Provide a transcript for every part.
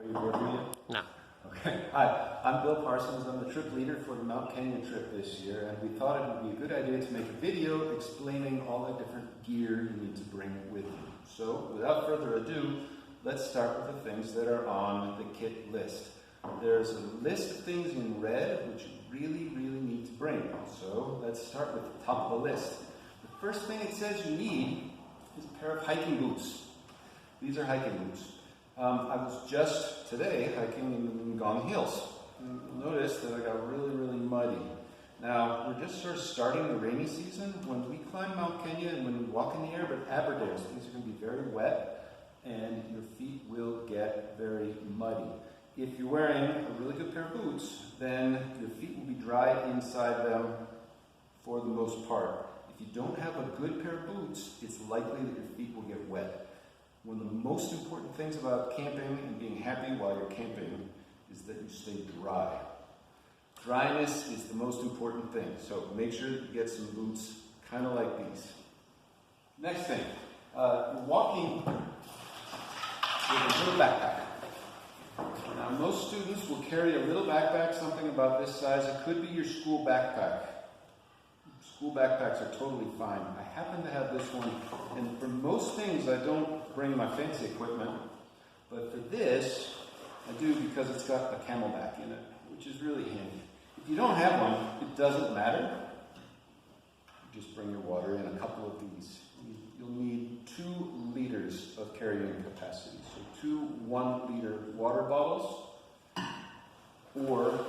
we bored you? No. Okay. Hi, I'm Bill Parsons. I'm the trip leader for the Mount Kenya trip this year, and we thought it would be a good idea to make a video explaining all the different gear you need to bring with you. So, without further ado, let's start with the things that are on the kit list. There's a list of things in red which you really need to bring. So, let's start with the top of the list. The first thing it says you need is a pair of hiking boots. These are hiking boots. I was just today hiking in the Ngong Hills. And you'll notice that I got really muddy. Now, we're just sort of starting the rainy season. When we climb Mount Kenya and when we walk in the air, but Aberdares, things are going to be very wet and your feet will get very muddy. If you're wearing a really good pair of boots, then your feet will be dry inside them for the most part. If you don't have a good pair of boots, it's likely that your feet will get wet. One of the most important things about camping and being happy while you're camping is that you stay dry. Dryness is the most important thing, so make sure that you get some boots kind of like these. Next thing, you're walking with a little backpack. Now, most students will carry a little backpack, something about this size. It could be your school backpack. School backpacks are totally fine. I happen to have this one, and for most things I don't bring my fancy equipment, but for this I do because it's got a camelback in it, which is really handy. If you don't have one, it doesn't matter. You just bring your water in, a couple of these. You'll need 2 liters of carrying capacity, so 2 1-liter water bottles, or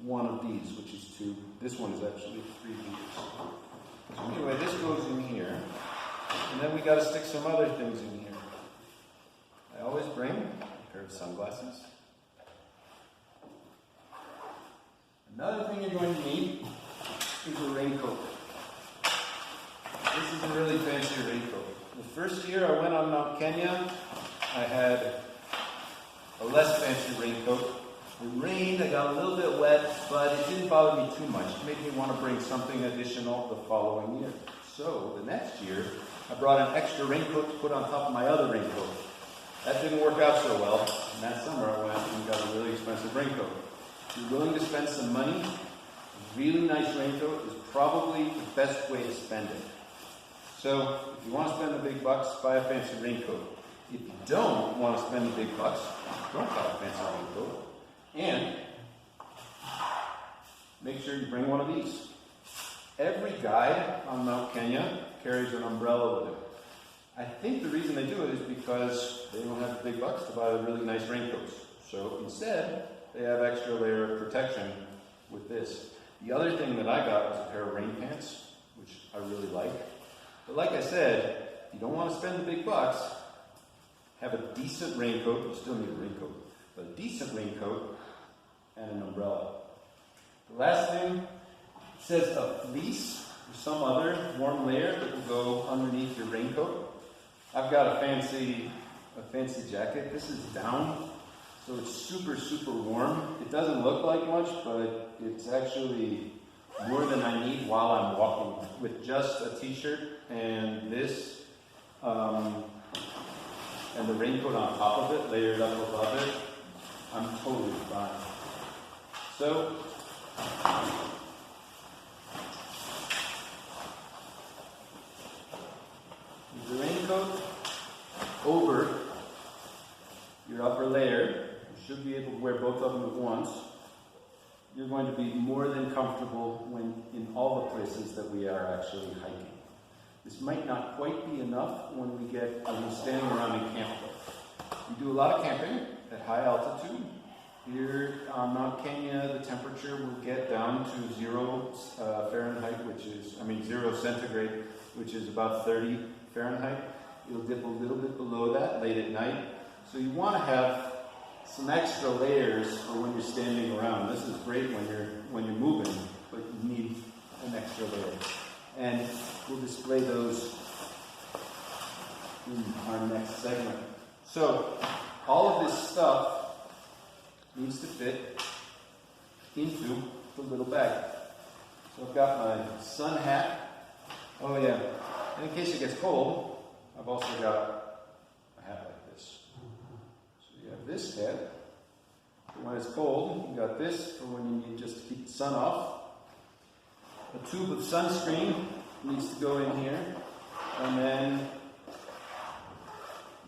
one of these, which is 2. This one is actually 3 liters. So anyway, this goes in here, and then we got to stick some other things in here. I always bring a pair of sunglasses. Another thing you're going to need is a raincoat. This is a really fancy raincoat. The first year I went on Mount Kenya, I had a less fancy raincoat. It rained, I got a little bit wet, but it didn't bother me too much. It made me want to bring something additional the following year. So, the next year, I brought an extra raincoat to put on top of my other raincoat. That didn't work out so well, and that summer I went and got a really expensive raincoat. If you're willing to spend some money, a really nice raincoat is probably the best way to spend it. So, if you want to spend the big bucks, buy a fancy raincoat. If you don't want to spend the big bucks, don't buy a fancy raincoat. And make sure you bring one of these. Every guide on Mount Kenya carries an umbrella with it. I think the reason they do it is because they don't have the big bucks to buy the really nice raincoats. So instead, they have extra layer of protection with this. The other thing that I got was a pair of rain pants, which I really like. But like I said, if you don't want to spend the big bucks, have a decent raincoat. You still need a raincoat, but a decent raincoat and an umbrella. The last thing says a fleece or some other warm layer that will go underneath your raincoat. I've got a fancy jacket. This is down, so it's super warm. It doesn't look like much, but it's actually more than I need while I'm walking. With just a t-shirt and this, and the raincoat on top of it, layered up above it, I'm totally fine. So, with the raincoat over your upper layer, you should be able to wear both of them at once. You're going to be more than comfortable when in all the places that we are actually hiking. This might not quite be enough when we're standing around in camp. We do a lot of camping at high altitude. Here on Mount Kenya, the temperature will get down to 0 Fahrenheit, 0 centigrade, which is about 30 Fahrenheit. It'll dip a little bit below that late at night. So you want to have some extra layers for when you're standing around. This is great when you're moving, but you need an extra layer. And we'll display those in our next segment. So all of this stuff needs to fit into the little bag. So I've got my sun hat. Oh yeah, and in case it gets cold, I've also got a hat like this. So you have this head. When it's cold, you got this for when you need just to keep the sun off. A tube of sunscreen needs to go in here. And then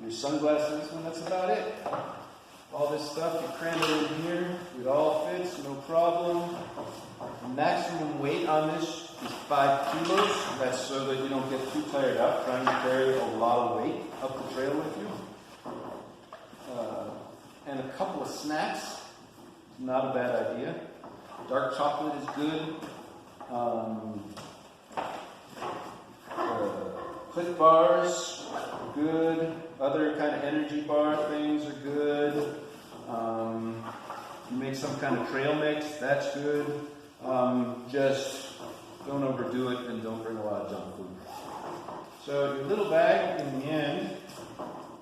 your sunglasses, and that's about it. All this stuff, you cram it in here. It all fits, no problem. The maximum weight on this is 5 kilos. That's so that you don't get too tired out trying to carry a lot of weight up the trail with you. And a couple of snacks. Not a bad idea. Dark chocolate is good. Click bars are good. Other kind of energy bar things are good. You make some kind of trail mix, that's good. Just don't overdo it and don't bring a lot of junk food. So your little bag, in the end,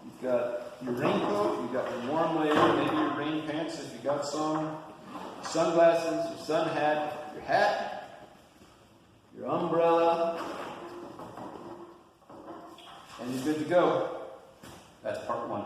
you've got your raincoat, you've got your warm layer, maybe your rain pants if you got some, sunglasses, your sun hat, your umbrella, and you're good to go. That's part 1.